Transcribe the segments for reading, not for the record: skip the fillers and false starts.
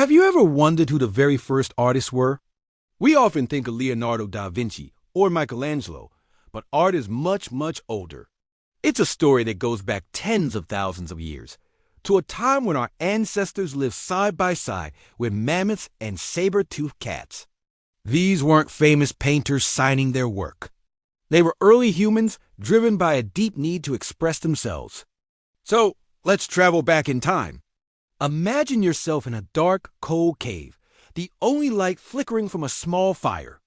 Have you ever wondered who the very first artists were? We often think of Leonardo da Vinci or Michelangelo, but art is much, much older. It's a story that goes back tens of thousands of years, to a time when our ancestors lived side by side with mammoths and saber-toothed cats. These weren't famous painters signing their work. They were early humans driven by a deep need to express themselves. So, let's travel back in time. Imagine yourself in a dark, cold cave, the only light flickering from a small fire.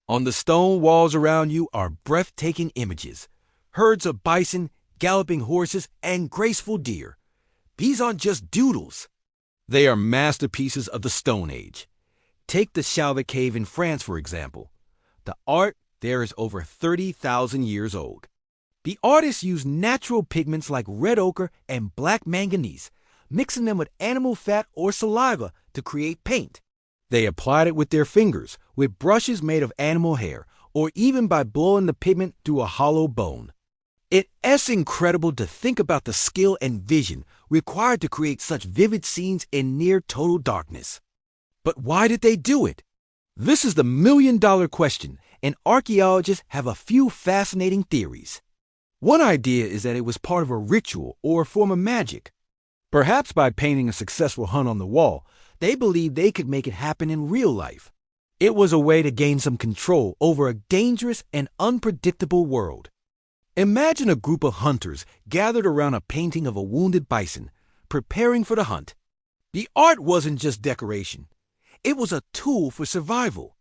On the stone walls around you are breathtaking images. Herds of bison, galloping horses, and graceful deer. These aren't just doodles. They are masterpieces of the Stone Age. Take the Chauvet Cave in France, for example. The art there is over 30,000 years old. The artists used natural pigments like red ochre and black manganese, mixing them with animal fat or saliva to create paint. They applied it with their fingers, with brushes made of animal hair, or even by blowing the pigment through a hollow bone. It's incredible to think about the skill and vision required to create such vivid scenes in near total darkness. But why did they do it? This is the million-dollar question, and archaeologists have a few fascinating theories. One idea is that it was part of a ritual or a form of magic. Perhaps by painting a successful hunt on the wall, they believed they could make it happen in real life. It was a way to gain some control over a dangerous and unpredictable world. Imagine a group of hunters gathered around a painting of a wounded bison, preparing for the hunt. The art wasn't just decoration. It was a tool for survival.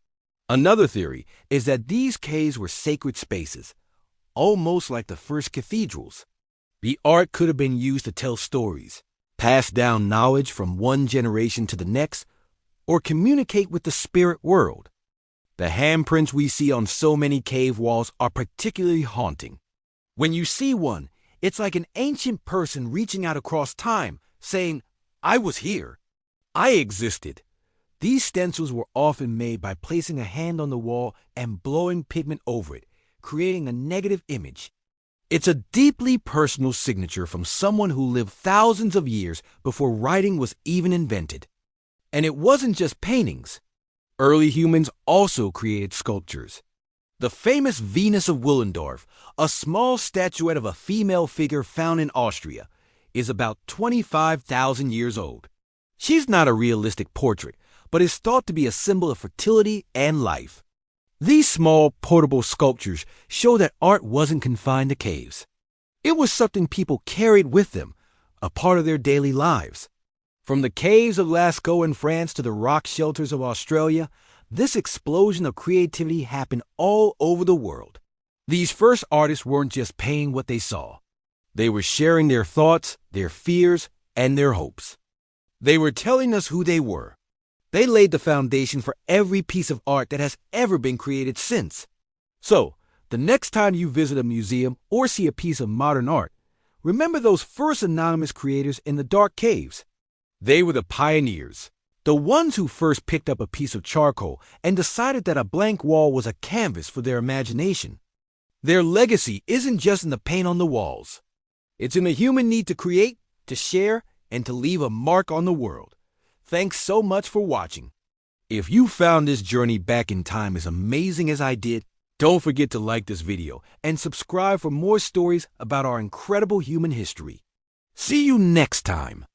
Another theory is that these caves were sacred spaces, almost like the first cathedrals. The art could have been used to tell stories, pass down knowledge from one generation to the next, or communicate with the spirit world. The handprints we see on so many cave walls are particularly haunting. When you see one, it's like an ancient person reaching out across time, saying, "I was here. I existed." These stencils were often made by placing a hand on the wall and blowing pigment over it, creating a negative image. It's a deeply personal signature from someone who lived thousands of years before writing was even invented. And it wasn't just paintings. Early humans also created sculptures. The famous Venus of Willendorf, a small statuette of a female figure found in Austria, is about 25,000 years old. She's not a realistic portrait, but is thought to be a symbol of fertility and life. These small, portable sculptures show that art wasn't confined to caves. It was something people carried with them, a part of their daily lives. From the caves of Lascaux in France to the rock shelters of Australia, this explosion of creativity happened all over the world. These first artists weren't just painting what they saw. They were sharing their thoughts, their fears, and their hopes. They were telling us who they were. They laid the foundation for every piece of art that has ever been created since. So, the next time you visit a museum or see a piece of modern art, remember those first anonymous creators in the dark caves. They were the pioneers, the ones who first picked up a piece of charcoal and decided that a blank wall was a canvas for their imagination. Their legacy isn't just in the paint on the walls. It's in the human need to create, to share, and to leave a mark on the world. Thanks so much for watching. If you found this journey back in time as amazing as I did, don't forget to like this video and subscribe for more stories about our incredible human history. See you next time.